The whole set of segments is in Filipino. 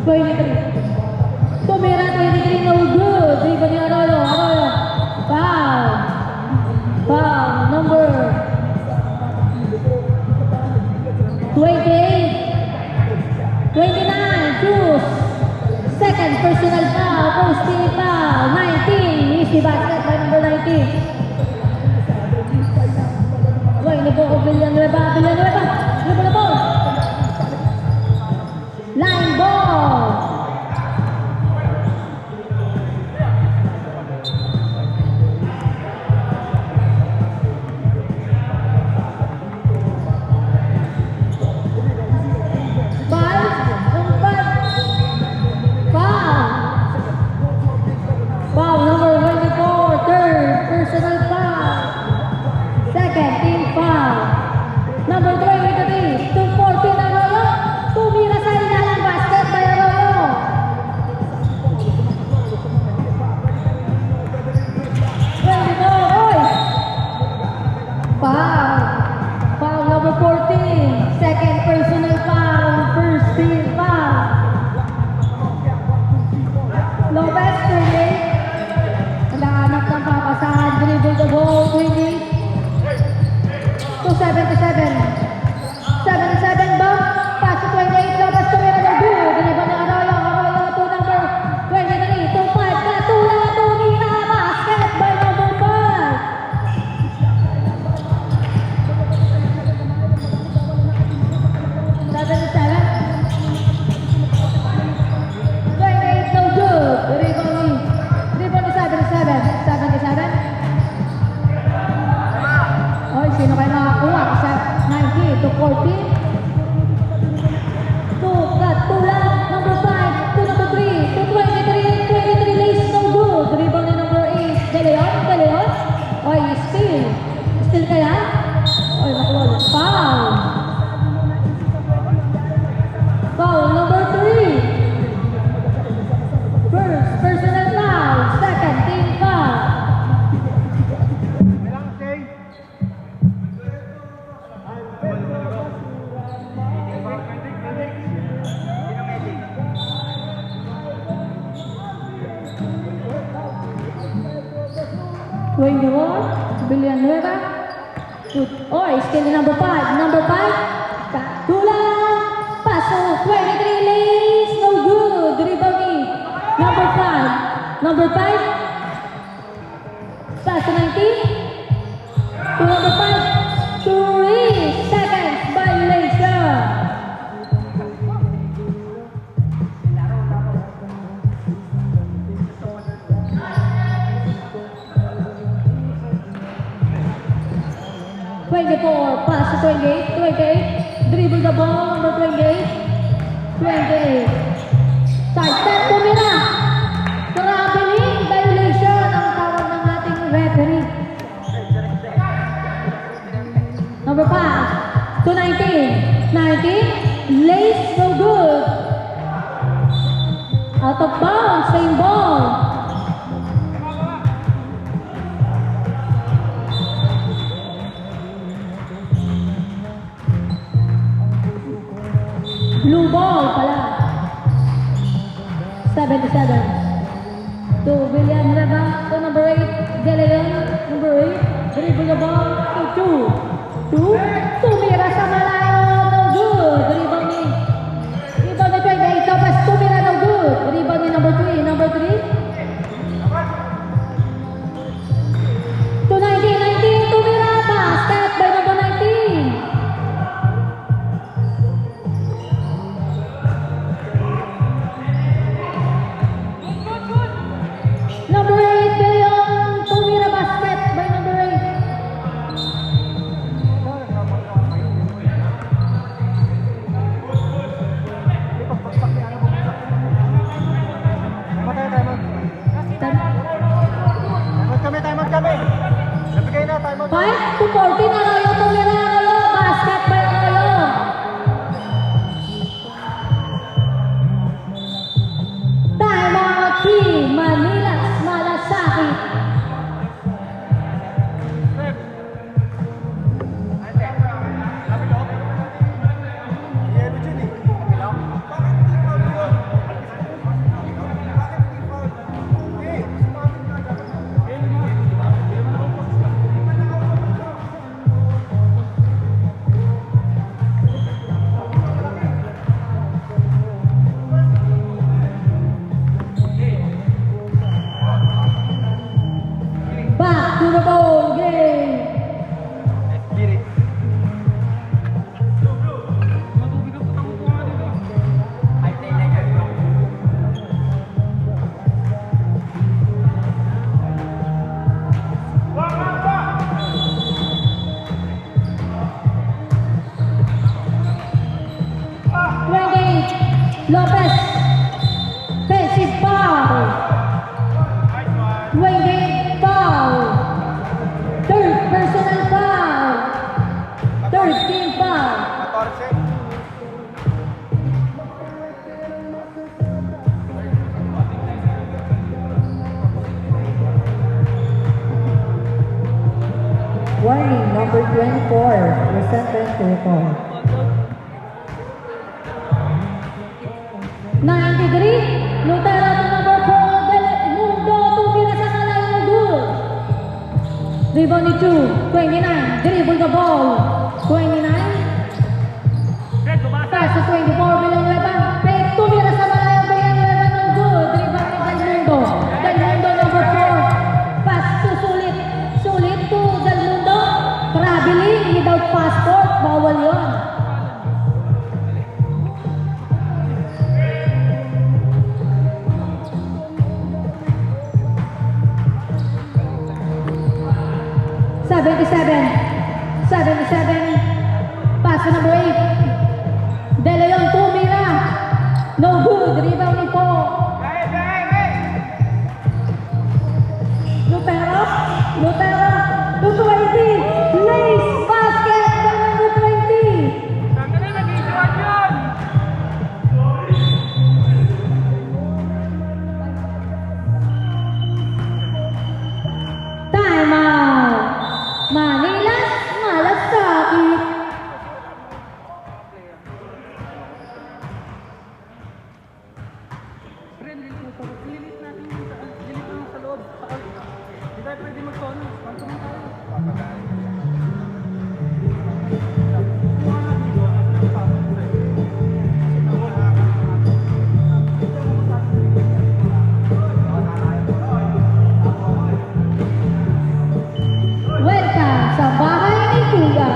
23. Tumira 23, no good. Dribble ni Arroyo. Arroyo. Foul. Foul. Number 28. 29. Choose. Second personal foul. First team foul. 19. Easy basket by number 19. Wait, ini po Villanueva. Villanueva. Dribble the ball. Line ball. Villanueva. Oh, still number 5. Number 5. Tulang. Paso. 23 lanes. No good. Rebound. Number 5. Number 5. Paso 19. To number 5. 3 seconds. Violation. Pass to 28, 28, dribble the ball, number 28, 28. Side step, tumira. Traveling violation ang tawag ng ating referee. Number 5 to 19, 19, lace, no good. Out of bounds, same ball. Blue ball pala. 77. To Villanueva. To number 8. De Leon. Number 8. Dribble the ball. To 2. 2. Tumira sa malayo. No good. Rebound ni. Rebound ni 28. Tapos tumira no good. Rebound ni number 3. Number 3. To 19. 19. Tumira. Basket by number 19. Number 8, De Leon, tumira basket by number 8. Lopez. Offensive foul. Wayne foul. Third personal foul. Third team foul. 14. Warning, number 24, resentment to recall. 93, Lutero to number 4, Del Mundo, tumira sa malayo, good. Rebound ni 2, 29, dribble the ball, 29. Pass to 24, bilang 11, fake, tumira sa malayo, bilang 11, good. Rebound ni Del Mundo, Del Mundo number 4, pass to Sulit, Sulit to Del Mundo, traveling without passport, bawal yun. Seventy-seven, pass to number 8. De Leon tumira, no good, rebound ni Po. Lutero, 220, lace basket, number 20. Time out. Manilas, malasakit. Lilit natin yung lilit lang sa loob. Hindi tayo pwede mag-tono. Pantuman tayo. Welcome sa bahay ni Kuya.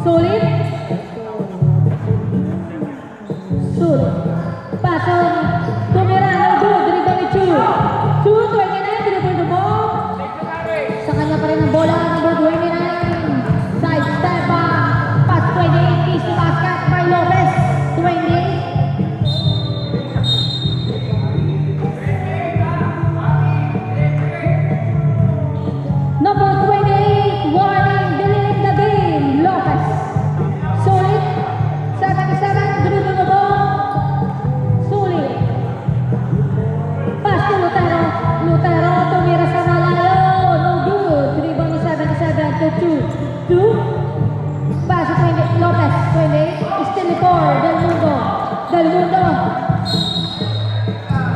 Sulit. Sulit. Pasok. Tumira. No good. Rebound ni Chu. Chu, 29. Dribble the ball. Sa kanya pa rin ang bola. Number 29. Side step back. Pass 28. Easy basket by Lopez. 28. Number 28. Warning. Delaying the game. Lopez. Sulit. 77. Dribble the ball. Sulit. Pass to Lutero. Lutero tumira sa malayo. No good. Rebound ni 77 to 2. 2. Pass to 20. Lopez. 28. Still 4. Del Mundo. Del Mundo.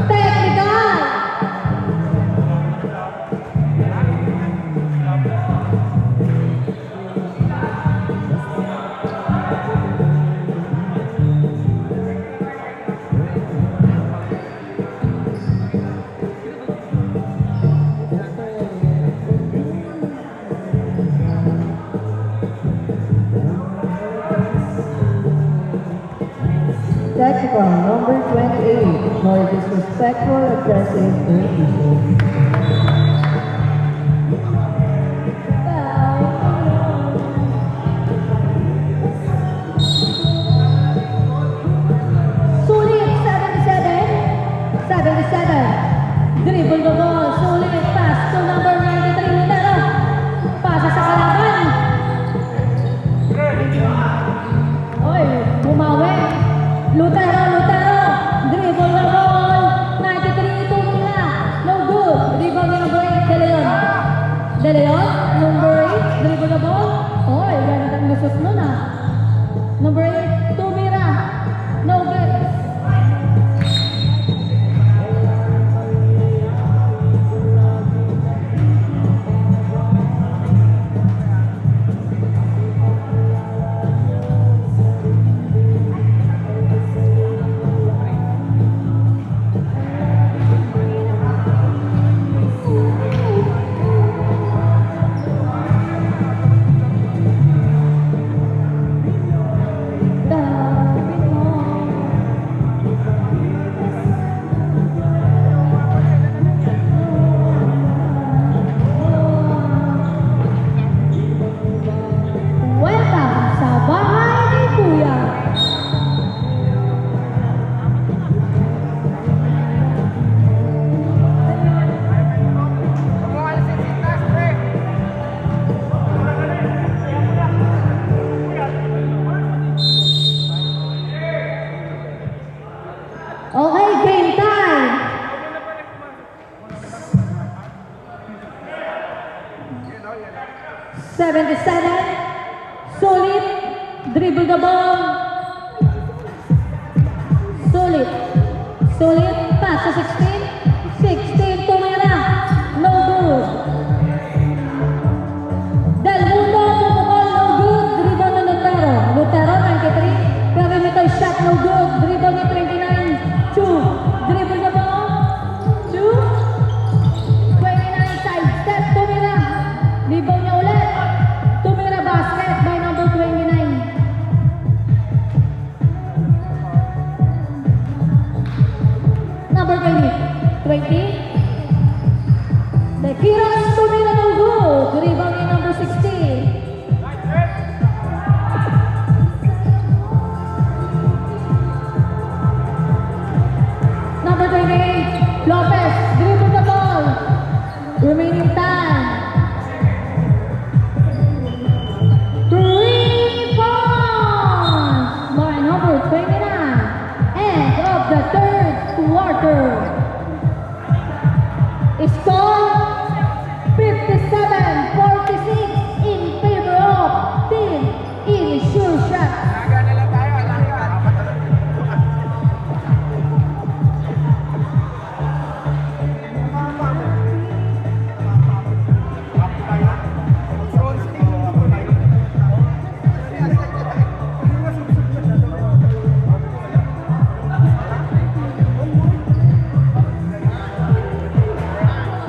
Technical. Technical, number 28, more disrespectful, aggressive, or illegal. Sulit. 77. 77. Dribble the ball. Sulit. Pass to number 93. Lutero. Pasa sa kalaban. Oy, bumawi. Lutero. Dribble the ball. 93. Tumira. No good. Rebound ni number 8. De Leon. De Leon. Number 8. Dribble the ball. Oy, ganit ang lusot nun ah. Number 8. Tumira. No good. 77. Solid. Dribble the ball. Solid. Solid. Pass to 16. 16. Tumira. No good. Del Mundo to the ball. No good. Dribble ni Lutero. Lutero 93. Perimeter shot. No good. Dribble ni 29. 2. Dribble the ball. 2. 29 side step. Tumira. Dribble niya ulit. Tumira basket by number 29. Number 20. 20. De Quiros